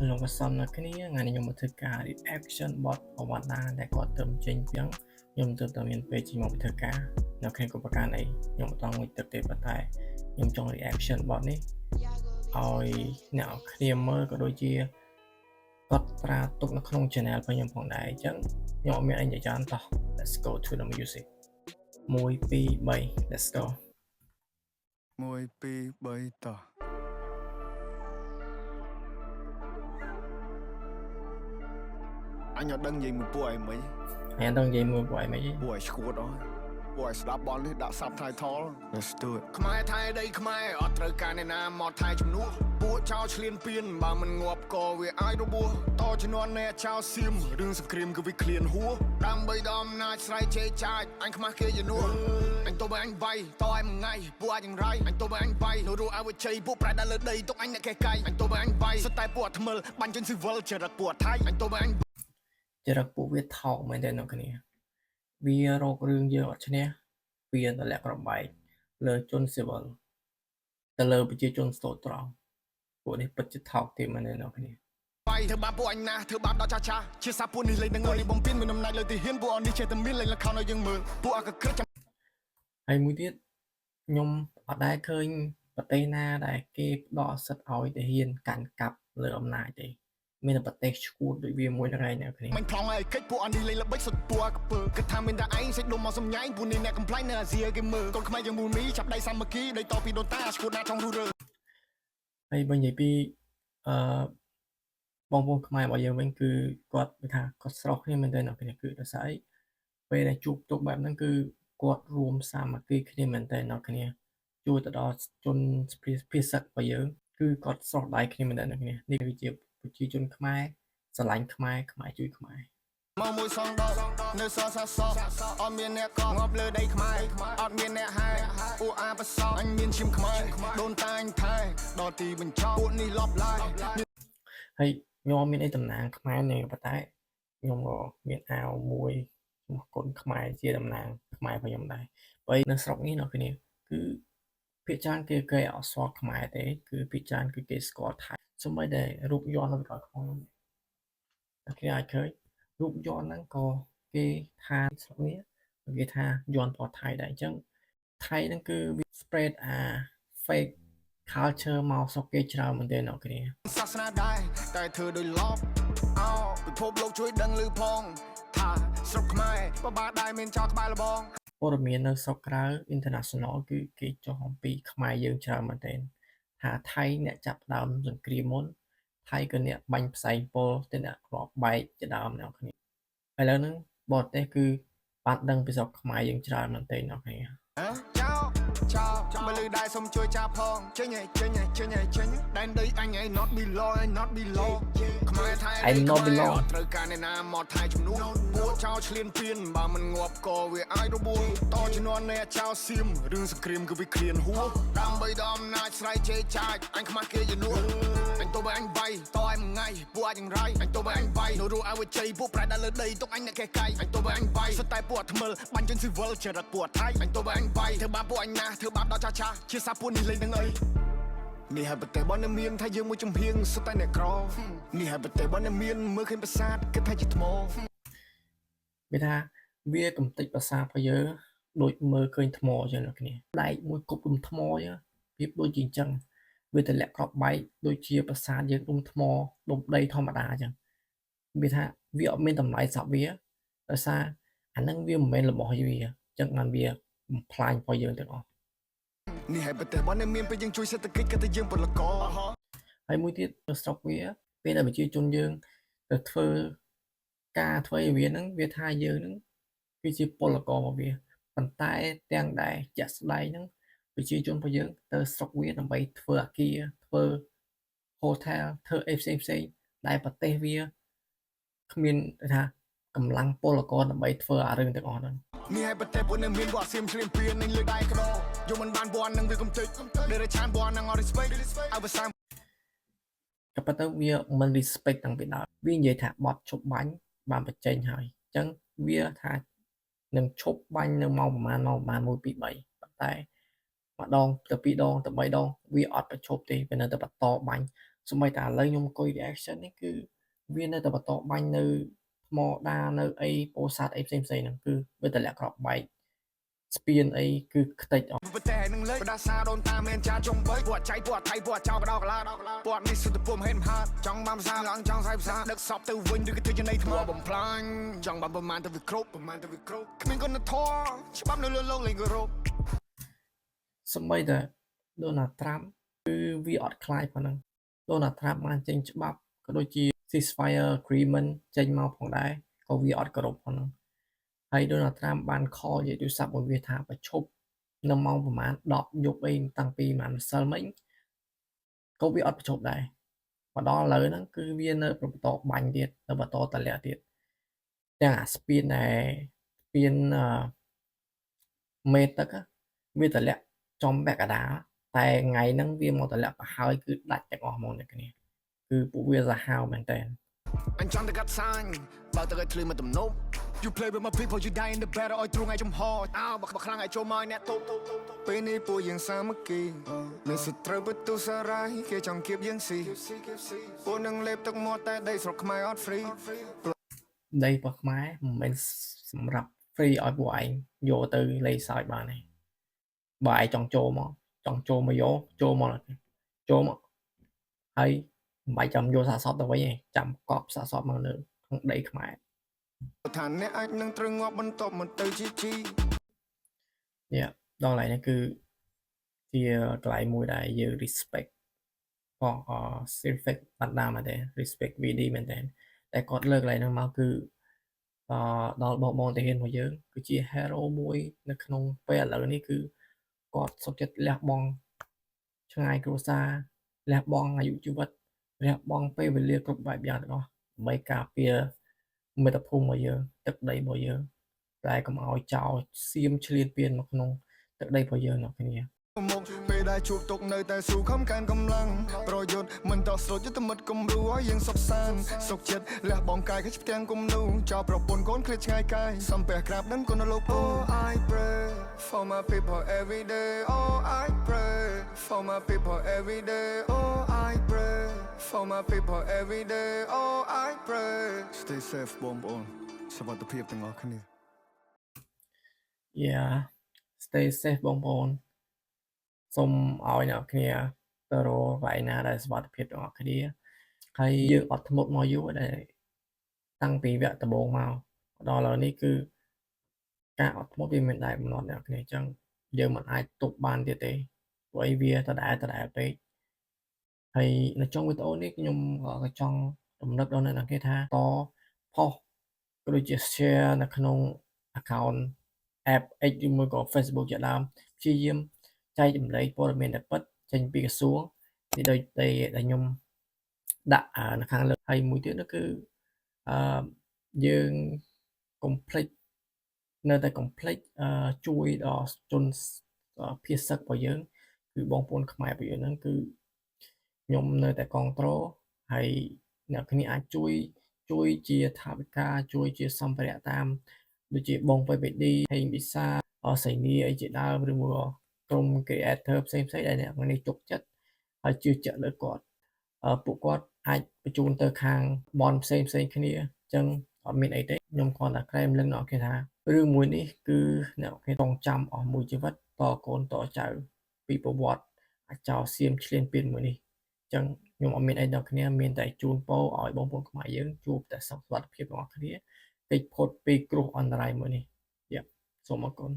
លោកក៏សំនៅគ្នាថ្ងៃនេះខ្ញុំមកធ្វើការ reaction bot អវតារដែលគាត់ទៅចេញពីខ្ញុំទៅតែមានពេលចេញមកធ្វើការនៅក្នុងកុបការអីខ្ញុំមិនต้องងុយទឹកទេប៉ុន្តែខ្ញុំចង់ reaction bot នេះឲ្យអ្នកគ្នាមើលក៏ដូចជាគាត់ប្រើទុកនៅក្នុង channel របស់ខ្ញុំផងដែរអញ្ចឹងខ្ញុំអត់មានអីនិយាយច្រើនតោះ let's go to the music 1 2 3 let's go 1 2 3តោះអញអត់ដឹងនិយាយមួយពួកឯងមិនអញអត់ដឹងនិយាយមួយពួកឯងមិនទេពួកឯងឈួតអស់ពួកឯងស្ដាប់បននេះដាក់ subtitle Let's do it ខ្មែរថៃដីខ្មែរអត់ត្រូវការអ្នកណាមកថៃជំនួសពួកចោលឆ្លៀនពៀនបើមិនងាប់ក៏វាអាចរបួសតជំនាន់អ្នកចោលសៀមរឿងសង្គ្រាមគឺវាឃ្លានហួរដើម្បីដល់អំណាចស្រ័យជេរចាចអញខ្មាស់គេជំនួសអញទៅបើអញវាយតឯមួយថ្ងៃពួកអាចយ៉ាងរៃអញទៅបើអញវាយនោះរੂឲ្យវាជ័យពួកប្រែដល់លើដីទុកអញអ្នកកេះកាយអញទៅបើអញវាយសុទ្ធតែពួកថ្មិលបាញ់ជិនស៊ីវិលចរិតពួកថៃអញទៅបើអញចរិតពួកវាថោកមែនទេអ្នកគ្នាវារករឿងយើងអត់ឈ្នះវាទម្លាក់ក្របែកលើជនស៊ីវិលទៅលើប្រជាជនស្ទោត្រង់ពួកនេះពិតជាថោកទេមែនទេអ្នកគ្នាបាយធ្វើបាបពួកអញណាធ្វើបាបដល់ចាស់ជាសាពួកនេះលេងនឹងឲ្យបំពេញមានអំណាចលើទីហ៊ានពួកអននេះចេះតែមានលេងលខោឲ្យយើងមើលពួកអកក្រឹកហើយមួយទៀតខ្ញុំអត់ដែលឃើញប្រទេសណាដែលគេផ្ដល់សិទ្ធិឲ្យទាហានកាន់កាប់លើអំណាចទេមានតែប្រទេសឈួតដូចវាមួយហ្នឹងឯងអ្នកគ្នាមិនប្លង់ឲ្យកិច្ចពួកអននេះលេងល្បិចសុទ្ធពួកកពើគិតថាមានតែឯងសេចដុំមកសំញ៉ៃពួកនេះអ្នកកំ pl ែងនៅអាស៊ីគេមើលកូនខ្មែរយើងមូលមីចាប់ដៃសាមគ្គីដៃតពីដូនតាឈួតណាចង់រស់រើហើយបើនិយាយពីអឺបងប្អូនខ្មែររបស់យើងវិញគឺគាត់ថាគាត់ស្រស់គ្នាមែនទែនអ្នកគ្នាគឺដោយសារអីពេលដែលជួបទុកបែបហ្នឹងគឺគាត់រួមសាមគ្គីគ្នាមែនទែនអ្នកគ្នាជួយទៅដល់ជនភាសារបស់យើងគឺគាត់ស្រស់ដៃគ្នាមែនទែនអ្នកគ្នានេះគឺជាប្រជាជនខ្មែរស្រឡាញ់ខ្មែរខ្មែរជួយខ្មែរមកមួយសងដកនៅសសសអត់មានអ្នកកងាប់លើដីខ្មែរអត់មានអ្នកហែពួកអាបសអញមានឈាមខ្មែរដូនតាញថែដល់ទីបញ្ចប់ពួកនេះលប់ឡាយហើយខ្ញុំមានអីតំណាងខ្មែរនេះប៉ុន្តែខ្ញុំក៏មានអាវមួយរបស់គុណខ្មែរជាតំណាងខ្មែររបស់ខ្ញុំដែរបើនៅស្រុកនេះអ្នកគ្នាគឺភាគច្រើនគេអត់ស្គាល់ខ្មែរទេគឺភាគច្រើនគឺគេស្គាល់ថៃសូម្បីតែរូបយន្តនៅក្រោយខ្ញុំអ្នកគ្នាអាចឃើញរូបយន្តហ្នឹងក៏គេថាស្រុកនេះគេថាយន្តពណ៌ថៃដែរអញ្ចឹងថៃហ្នឹងគឺវា spread fake culture មកស្រុកគេច្រើនមែនទេអ្នកគ្នាសាសនាដែរតែធ្វើដោយឡប់ពិភពលោកជួយដឹងឮផងថាស្រុកខ្មែរបបាដែរមានចោលក្បែរលបងព័ត៌មាននៅស្រុកក្រៅ international គឺគេចុះអំពីខ្មែរយើងច្រើនមែនទែនថាថៃអ្នកចាប់ដើមសង្គ្រាមមុនថៃក៏អ្នកបាញ់ផ្សែងពុលទៅអ្នកគ្រាប់បែកជាដើមអ្នកគ្នាឥឡូវហ្នឹងបរទេសគឺបានដឹងពីស្រុកខ្មែរយើងច្រើនមែនទែនអ្នកគ្នាចោបើលឺដែរសុំជួយចាប់ផងចេញដែនដីអញឯង not below ខ្មែរថៃត្រូវការអ្នកណាមកថៃជំនួសពួកចោលឆ្លៀនពៀនបើមិនងាប់ក៏វាអាចរបួសតជំនាន់អ្នកចោលសៀមរឿងសង្គ្រាមគឺវាឃ្លានហួរដើម្បីដល់អំណាចស្រ័យជេរចាចអញខ្មាស់គេជំនួសអញទៅបើអញវាយតឯមួយថ្ងៃពួកអាចយ៉ាងរៃអញទៅបើអញវាយនោះរੂឲ្យវាជ័យពួកប្រែដល់លើដីទុកអញអ្នកកេះកាយអញទៅបើអញវាយសុទ្ធតែពួកថ្មិលបាញ់ជិនស៊ីវិលចរិតពួកថៃអញទៅបើអញវាយធ្វើបាបពួកអញណាធ្វើបាបដល់ចាស់ជាសាពួកនេះលេងនឹងអីនេះហើយប្រទេសបនមានថាយើងមួយចំហៀងសុទ្ធតែអ្នកក្រនេះហើយប្រទេសបនមានមើលឃើញប្រាសាទគិតថាជាថ្មវាថាវាកំតិចប្រាសាទរបស់យើងដូចមើលឃើញថ្មចឹងអ្នកគ្នាដែកមួយគប់នឹងថ្មចឹងវាដូចជាអញ្ចឹងវាទម្លាក់គ្រាប់បែកដូចជាប្រាសាទយើងដុំថ្មដុំដីធម្មតាចឹងវាថាវាអត់មានតម្លៃសោះវាដោយសារអាហ្នឹងវាមិនមែនរបស់វាអញ្ចឹងបានវាបំផ្លាញរបស់យើងទាំងអស់នេះហើយប្រទេសបនមានពេលយើងជួយសេដ្ឋកិច្ចក៏តែយើងពលករហើយមួយទៀតនៅស្រុកវាពេលដែលប្រជាជនយើងទៅធ្វើការធ្វើឲ្យវាហ្នឹងវាថាយើងហ្នឹងគឺជាពលកររបស់វាប៉ុន្តែទាំងដែលជាក់ស្ដែងហ្នឹងប្រជាជនរបស់យើងទៅស្រុកវាដើម្បីធ្វើអគារធ្វើ hotel ធ្វើអីផ្សេងដែលប្រទេសវាគ្មានថាកម្លាំងពលករដើម្បីធ្វើអារឿងទាំងអស់ហ្នឹងនេះហើយប្រទេសពួកនឹងមានពួកអាសៀមឆ្លៀនពៀននឹងលើដៃក្ដោយកមិនបានពាន់នឹងវាកំតិចដែលរឆានពាន់នឹងអត់ respect ឲ្យភាសាក៏ប៉ុន្តែវាមិន respect តាំងពីដើមវានិយាយថាបត់ឈប់បាញ់បានបញ្ចេញហើយអញ្ចឹងវាថានឹងឈប់បាញ់នៅម៉ោងប្រហែល1 2 3ប៉ុន្តែម្ដងទៅ2 ដងទៅ3 ដងវាអត់បញ្ឈប់ទេវានៅតែបន្តបាញ់ សូម្បីតែឥឡូវខ្ញុំអង្គុយ reaction នេះគឺវានៅតែបន្តបាញ់នៅថ្មដានៅអីពោធិ៍សាត់អីផ្សេងៗហ្នឹងគឺវាតែលាក់គ្រាប់បែកស្ពានអីគឺខ្ទេចអស់ ប្រទេសនឹងលេខបដាសាដូនតាមានចាចុងបីពួកចៃពួកថៃពួកចៅបដោកឡាពួកនេះសុទ្ធពុំហេតុហាត់ចង់បានភាសាឡើងចង់ស្អីភាសាដឹកសពទៅវិញឬក៏ទៅចំណៃថ្មបំផ្លាញចង់បានប្រមាណទៅវាគ្រប់គ្មានគុណធម៌ច្បាប់នៅលើលោកលេងគោរព សម្បីតែដូណាល់ត្រាំគឺវាអត់ខ្លាចប៉ុណ្ណឹងដូណាល់ត្រាំបានចេញច្បាប់ក៏ដូចជា ceasefire agreement ចេញមកផងដែរក៏វាអត់គោរពប៉ុណ្ណឹងហើយដូណាល់ត្រាំបានខលនិយាយទូរស័ព្ទមួយវាថាប្រឈប់នៅម៉ោងប្រហែល10យប់អីតាំងពីប្រហែលម្សិលមិញក៏វាអត់ប្រឈប់ដែរមកដល់ឥឡូវហ្នឹងគឺវានៅបន្តបាញ់ទៀតនៅបន្តតលាក់ទៀតទាំងអាស្ពានមេទឹកវាតលាក់ចំពាក់កណ្ដាលតែថ្ងៃហ្នឹងវាមកតលាក់ប្រហើយគឺដាច់ទាំងអស់ហ្មងអ្នកគ្នាគឺពួកវាសាហាវមែនតើ anh chọn được gắt sang bao tới cái clean mà tầm nốt you play with my people you die in the battle oi through ngay trong hò ao bạc khăng ngay châu mai nè tô bên này bùi giang sa mất kỳ mình sụt trời bất tu sa rai kia trong kiếp giang si bùi nâng lép tóc mót tay đây sọc mai hot free ដីរបស់ខ្មែរមិនមែនសម្រាប់ free ឲ្យពួកឯងយកទៅលេងសើចបានទេបើឯងចង់ចូលមកយកចូលមកហើយមិនបាច់ចាំយកសាកសពទៅវិញទេចាំកប់សាកសពមកនៅក្នុងដីខ្មែរ ថាអ្នកអាចនឹងត្រូវងាប់បន្ទាប់មកទៅជី នេះដល់កន្លែងនេះគឺជាកន្លែងមួយដែលយើង respect ផង respect បាត់ដាមែនទេ respect VD មែនទេតែគាត់លើកកន្លែងហ្នឹងមកគឺដល់បងតាហ៊ានរបស់យើងគឺជា hero មួយនៅក្នុងពេលឥឡូវនេះគឺគាត់សុខចិត្តលះបង់ឆ្ងាយគ្រួសារលះបង់អាយុជីវិតលះបង់ពេលវេលាគ្រប់បែបយ៉ាងទាំងអស់ដើម្បីការពារមាតុភូមិរបស់យើងទឹកដីរបស់យើងតែកុំឲ្យចោលសៀមឆ្លៀនពៀនមកក្នុងទឹកដីរបស់យើងអ្នកគ្នា មកពេលដែលជួបទុកនៅតែស៊ូខំកានកម្លាំងប្រយុទ្ធមិនតស្លុតយុទ្ធមិត្តគំរូឲ្យយើងសុខសាន្តសុខចិត្តលះបង់កាយឲ្យផ្ទាំងគំនូចោលប្រពន្ធកូនឃ្លាតឆ្ងាយកាយសំពះក្រាបនឹងគុណលោក Oh I pray for my people every day Oh I pray for my people every day Oh I pray for my people every day Oh I pray stay safe បងប្អូនសុខភាពទាំងអស់គ្នា Yeah stay safe បងប្អូនសូមឲ្យអ្នកគ្នាទៅរកកន្លែងណាដែលសុវត្ថិភាពទាំងអស់គ្នាហើយយើងអត់ធ្មត់មកយូរដែរតាំងពីវគ្គដំបូងមកដល់ឥឡូវនេះគឺការអត់ធ្មត់វាមានដែរបំណត់អ្នកគ្នាអញ្ចឹងយើងមិនអាចទប់បានទៀតទេព្រោះវាដដែលពេកហើយនៅtrongវីដេអូនេះខ្ញុំក៏ចង់រំលឹកដល់អ្នកគ្នាថាតផុសក៏ដូចជា share នៅក្នុង account app X ឬមួយក៏ Facebook ជាដើមព្យាយាមចែកចម្លែកព័ត៌មានដែលពិតចេញពីក្រសួងនេះដូចតែខ្ញុំដាក់នៅខាងលើហើយមួយទៀតនោះគឺយើងកុំភ្លេចនៅតែកុំភ្លេចជួយដល់ជនភៀសសឹករបស់យើងគឺបងប្អូនខ្មែររបស់យើងហ្នឹងគឺខ្ញុំនៅតែគ្រប់គ្រងហើយអ្នកគ្នាអាចជួយជាថវិកាជួយជាសម្ភារៈតាមដូចជាបង PPD ហេងវិសាសៃនីអីជាដើមឬមួយក្រុម creator ផ្សេងដែលអ្នកនេះទុកចិត្តហើយជឿជាក់លើគាត់ពួកគាត់អាចបញ្ជូនទៅខាងបនផ្សេងគ្នាអញ្ចឹងអត់មានអីទេខ្ញុំគ្រាន់តែក្រែមលឹងអ្នកគេថារឿងមួយនេះគឺអ្នកគេចងចាំអស់មួយជីវិតតកូនតចៅពីប្រវត្តិអាចោសៀមឆ្លៀនពៀនមួយនេះអញ្ចឹងខ្ញុំអត់មានអីដល់គ្នាមានតែជូនពរឲ្យបងប្អូនខ្មែរយើងជួបតែសុខសុវត្ថិភាពរបស់គ្នាកិច្ចផុតពីគ្រោះអន្តរាយមួយនេះសូមអរគុណ